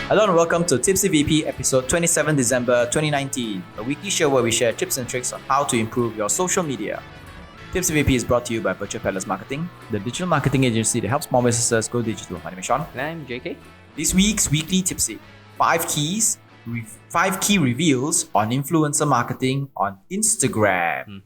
Hello and welcome to Tipsy VP episode 27 December 2019, a weekly show where we share tips and tricks on how to improve your social media. Tipsy VP is brought to you by Virtual Palace Marketing, the digital marketing agency that helps small businesses go digital. My name is Sean. And I'm JK. This week's weekly Tipsy: 5 key reveals on influencer marketing on Instagram.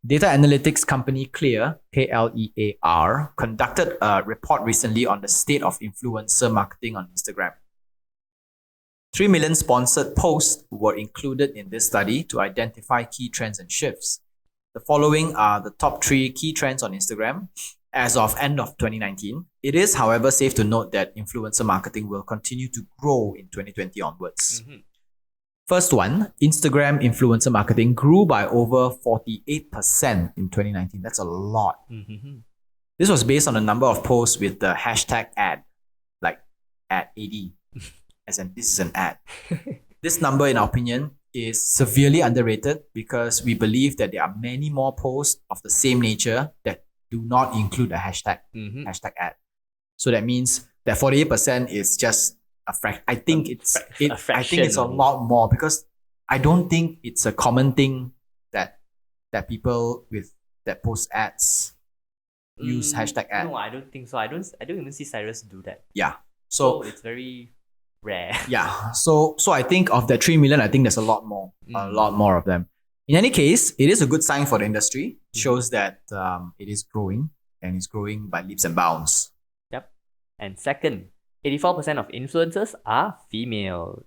Data analytics company Clear, K-L-E-A-R, conducted a report recently on the state of influencer marketing on Instagram. 3 million sponsored posts were included in this study to identify key trends and shifts. The following are the top 3 key trends on Instagram as of end of 2019. It is, however, safe to note that influencer marketing will continue to grow in 2020 onwards. First one, Instagram influencer marketing grew by over 48% in 2019. That's a lot. This was based on the number of posts with the hashtag ad, like ad AD. As in, this is an ad. This number, in our opinion, is severely underrated because we believe that there are many more posts of the same nature that do not include a hashtag ad. So that means that 48% is just a fraction. I think it's a lot more because I don't think it's a common thing that people that post ads use hashtag ad. No, I don't think so. I don't even see Cyrus do that. Yeah. So it's very rare. Yeah. So I think of the 3 million, I think there's a lot more of them. In any case, it is a good sign for the industry. It shows that it is growing, and it's growing by leaps and bounds. Yep. And second, 84% of influencers are female.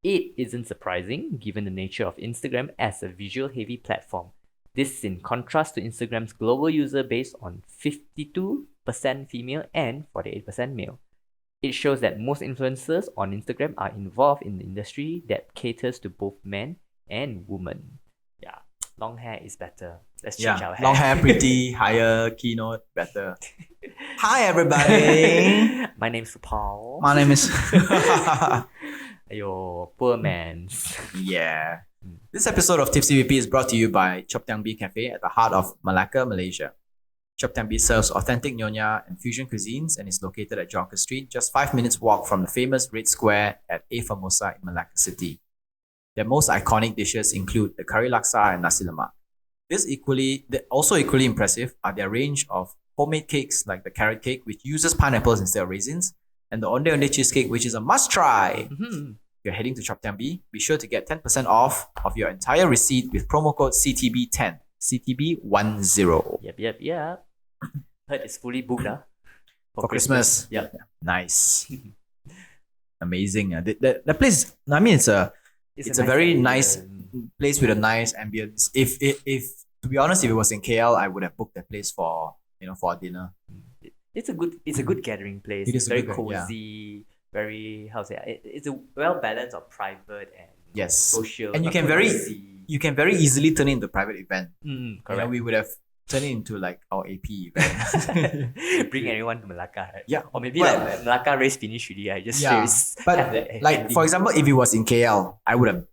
It isn't surprising given the nature of Instagram as a visual-heavy platform. This is in contrast to Instagram's global user base on 52% female and 48% male. It shows that most influencers on Instagram are involved in the industry that caters to both men and women. Yeah, long hair is better. Let's change our hair. Long hair, pretty, higher keynote, better. Hi, everybody. My name's Paul. My name is... Ayo, poor man's. Yeah. This episode of Tipsy VP is brought to you by Chop Tiang Bee Cafe at the heart of Malacca, Malaysia. Chop Tiang Bee serves authentic Nyonya and fusion cuisines and is located at Jonker Street, just 5 minutes walk from the famous Red Square at A Famosa in Malacca City. Their most iconic dishes include the curry laksa and nasi lemak. Also equally impressive are their range of homemade cakes like the carrot cake, which uses pineapples instead of raisins, and the onde onde cheesecake, which is a must-try. If you're heading to Chop Tiang Bee, be sure to get 10% off of your entire receipt with promo code CTB10. CTB10. Yep. Heard it's fully booked for Christmas. Yeah. Nice. Amazing. The place, I mean, it's a very nice place with a nice ambience. If to be honest, if it was in KL, I would have booked that place for a dinner. It's a good gathering place. It is very cozy, yeah. Very it's a well balance of private and social. And you can very easily turn it into a private event. Correct. We would have turned it into like our AP event. Bring everyone to Malacca, right? Yeah. Or maybe like Malacca race finish already. I just but like for example, if it was in KL, I would have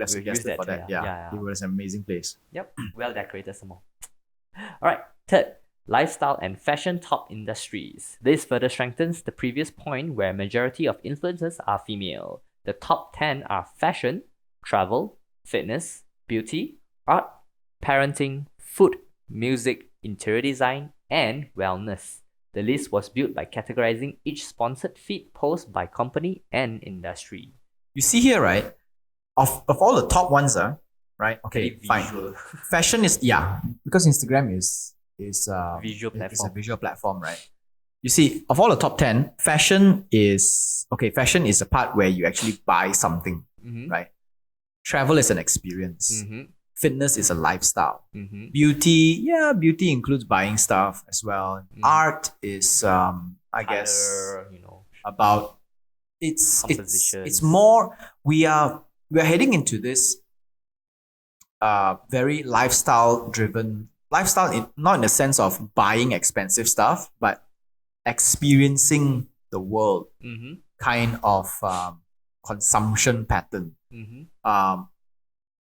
suggested for that. Yeah. It was an amazing place. Yep. Well decorated some more. Alright, third, lifestyle and fashion top industries. This further strengthens the previous point where majority of influencers are female. The top 10 are fashion, travel, fitness, beauty, art, parenting, food, music, interior design, and wellness. The list was built by categorizing each sponsored feed post by company and industry. You see here, right? Of all the top ones, right? Okay, fine. Fashion is because Instagram is visual platform. It's a visual platform, right? You see, of all the top 10, fashion is the part where you actually buy something, right? Travel is an experience. Fitness is a lifestyle. Beauty includes buying stuff as well. Art is, guess, about it's more. We are heading into this very lifestyle driven. Lifestyle, not in the sense of buying expensive stuff, but experiencing the world kind of consumption pattern.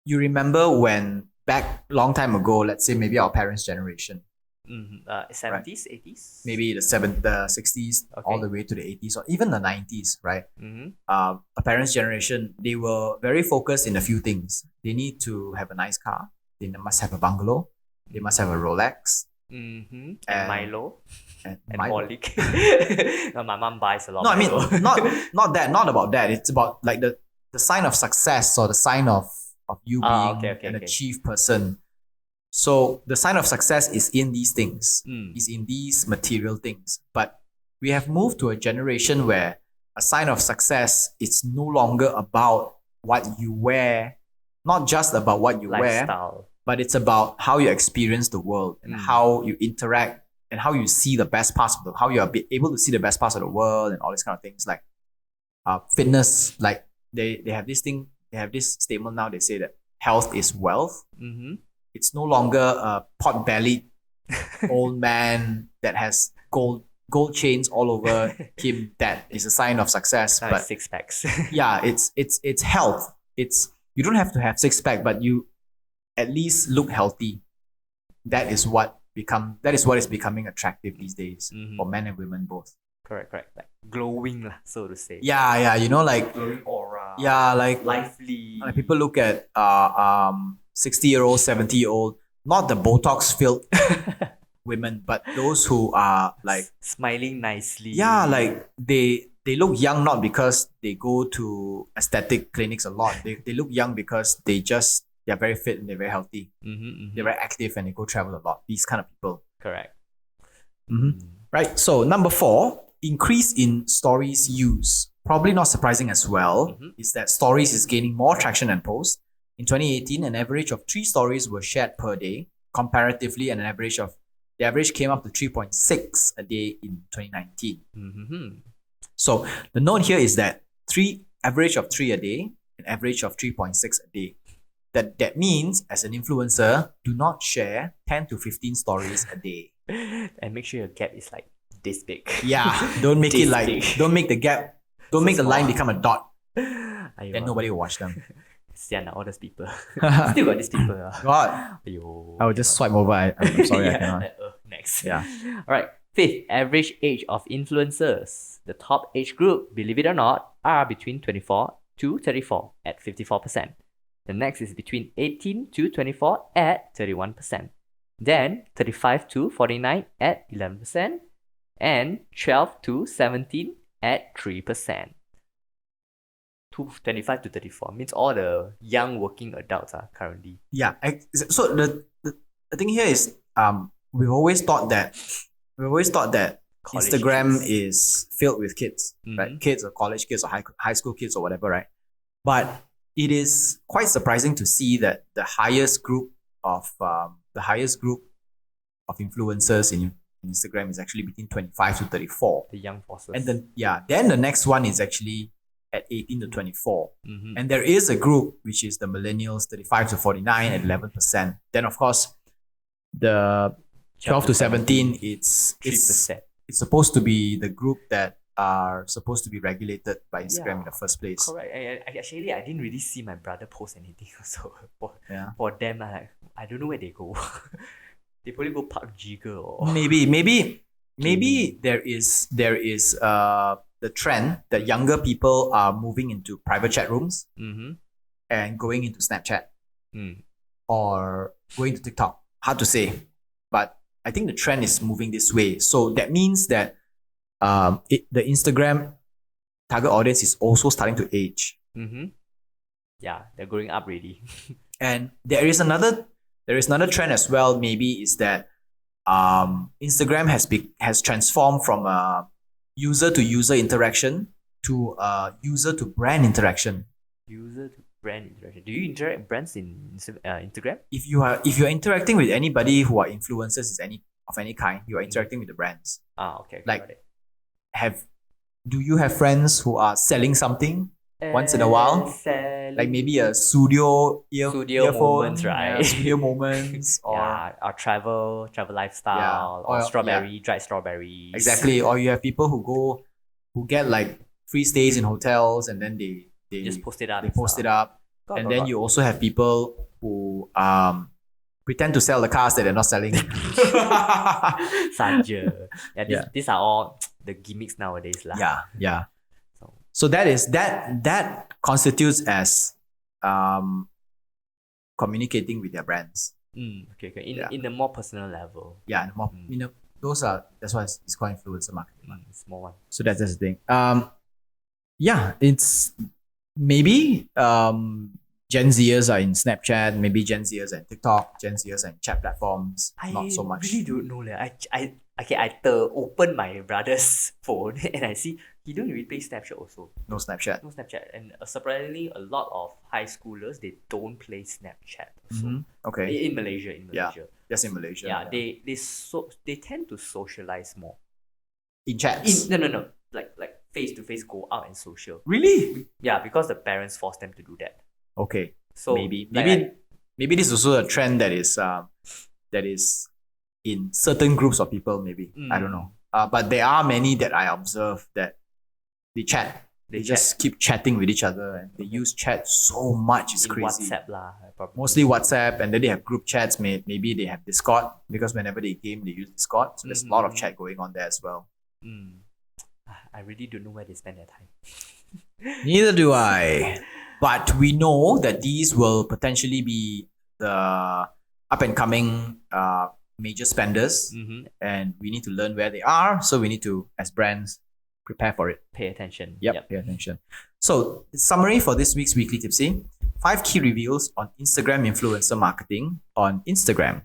You remember when back long time ago, let's say maybe our parents' generation, 70s, 80s? Maybe the 60s, all the way to the 80s, or even the 90s, right? Mm-hmm. A parent's generation, they were very focused in a few things. They need to have a nice car. They must have a bungalow. They must have a Rolex. Mm-hmm. And Milo. And Milo. No, my mom buys a lot. No, I mean, Milo. not about that. It's about like the sign of success, or the sign of you being an achieved person. So the sign of success is in these things, is in these material things. But we have moved to a generation where a sign of success is no longer about what you wear, not just about what you Lifestyle. wear, but it's about how you experience the world and how you interact and how you see the best parts of how you are able to see the best parts of the world and all these kind of things, like fitness. Like they have this thing, they have this statement now. They say that health is wealth. Mm-hmm. It's no longer a pot-bellied old man that has gold chains all over him that is a sign of success. But 6 packs. Yeah, it's health. It's, you don't have to have 6 pack, but you at least look healthy. That is what is becoming attractive these days for men and women both. Correct. Like glowing, so to say. Yeah, you know, like glowing aura. Yeah, like lively. Like people look at 60-year-old, 70-year-old, not the Botox filled women, but those who are like smiling nicely. Yeah, like they look young not because they go to aesthetic clinics a lot. They look young because they're very fit and they're very healthy. They're very active and they go travel a lot. These kind of people. Correct. Right. So number 4, increase in stories use. Probably not surprising as well, is that stories is gaining more traction than posts. In 2018, an average of 3 stories were shared per day. Comparatively, the average came up to 3.6 a day in 2019. So the note here is that average of 3 a day, an average of 3.6 a day. That means, as an influencer, do not share 10 to 15 stories a day. And make sure your gap is like this big. Yeah, don't make it like, don't make the gap, don't make the line become a dot. Then nobody will watch them. Sian, all those people. Still got these people. God. I will just swipe over. I'm sorry, I cannot. Next. Yeah. All right. 5th, average age of influencers. The top age group, believe it or not, are between 24 to 34 at 54%. The next is between 18 to 24 at 31%. Then 35 to 49 at 11%. And 12 to 17 at 3%. 25 to 34 means all the young working adults are currently. Yeah. So the thing here is we've always thought that college Instagram kids is filled with kids, right? Kids or college kids or high school kids or whatever, right? But it is quite surprising to see that the highest group of influencers in Instagram is actually between 25 to 34. The young forces. And then the next one is actually at 18 to 24. And there is a group which is the millennials, 35 to 49 at 11%. Then of course the 12 to 17, it's 3%. It's supposed to be the group that are supposed to be regulated by Instagram in the first place. Correct. I didn't really see my brother post anything also. For them, I don't know where they go. They probably go Park Jigger or maybe there is the trend that younger people are moving into private chat rooms and going into Snapchat or going to TikTok. Hard to say, but I think the trend is moving this way. So that means that the Instagram target audience is also starting to age. Yeah, they're growing up really. And there is another trend as well. Maybe is that Instagram has transformed from a user to user interaction to user to brand interaction. User to brand interaction. Do you interact with brands in Instagram? If you're interacting with anybody who are influencers of any kind, you are interacting with the brands. Okay. Like, got it. Do you have friends who are selling something once in a while? Like maybe a studio earphone, moments, right? Studio moments, or or travel lifestyle, or dried strawberries. Exactly. Or you have people who get like free stays in hotels and then they just post it up. They post it up. And then you also have people who pretend to sell the cars that they're not selling. Saja. Yeah. These are all the gimmicks nowadays. Lah. Yeah. So, So that constitutes as communicating with their brands. okay. In the more personal level. Yeah, and more, that's why it's called influencer marketing. Small one. So that's the thing. Yeah, it's maybe Gen Zers are in Snapchat, maybe Gen Zers are in TikTok, Gen Zers are in chat platforms. Not so much. I really don't know. I open my brother's phone and I see he don't really play Snapchat also. No Snapchat. No Snapchat. And surprisingly, a lot of high schoolers, they don't play Snapchat also. Okay. In Malaysia. Yeah. Yes, in Malaysia. Yeah, they tend to socialize more. In chats? No. Like face to face, go out and social. Really? Yeah, because the parents force them to do that. Okay. So maybe this is also a trend that is in certain groups of people. Maybe I don't know. But there are many that I observe that they chat. They just keep chatting with each other, and they use chat so much. It's crazy. WhatsApp lah, probably. Mostly WhatsApp, and then they have group chats. Maybe they have Discord because whenever they game, they use Discord. So there's a lot of chat going on there as well. I really don't know where they spend their time. Neither do I. But we know that these will potentially be the up and coming major spenders, and we need to learn where they are. So we need to, as brands, prepare for it. Pay attention. Yep. Pay attention. So, summary for this week's Weekly Tipsy: 5 key reveals on Instagram influencer marketing on Instagram.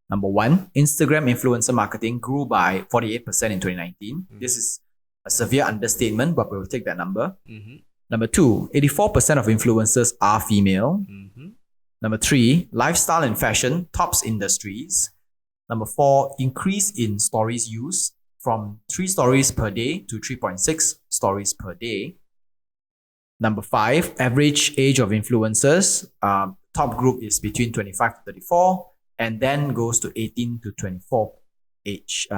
Number 1, Instagram influencer marketing grew by 48% in 2019. This is a severe understatement, but we'll take that number. Number 2, 84% of influencers are female. Number 3, lifestyle and fashion tops industries. Number 4, increase in stories use from 3 stories per day to 3.6 stories per day. Number 5, average age of influencers. Top group is between 25 to 34 and then goes to 18 to 24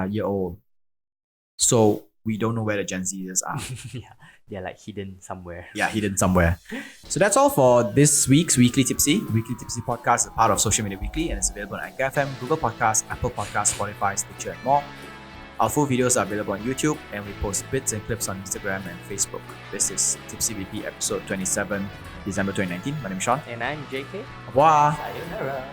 year old. So we don't know where the Gen Zers are. Yeah, they're like hidden somewhere. Yeah, hidden somewhere. So that's all for this week's Weekly Tipsy. Weekly Tipsy podcast is a part of Social Media Weekly and it's available on Anchor FM, Google Podcasts, Apple Podcasts, Spotify, Stitcher, and more. Our full videos are available on YouTube and we post bits and clips on Instagram and Facebook. This is Tipsy Weekly episode 27, December 2019. My name is Sean. And I'm JK. Au revoir. Sayonara.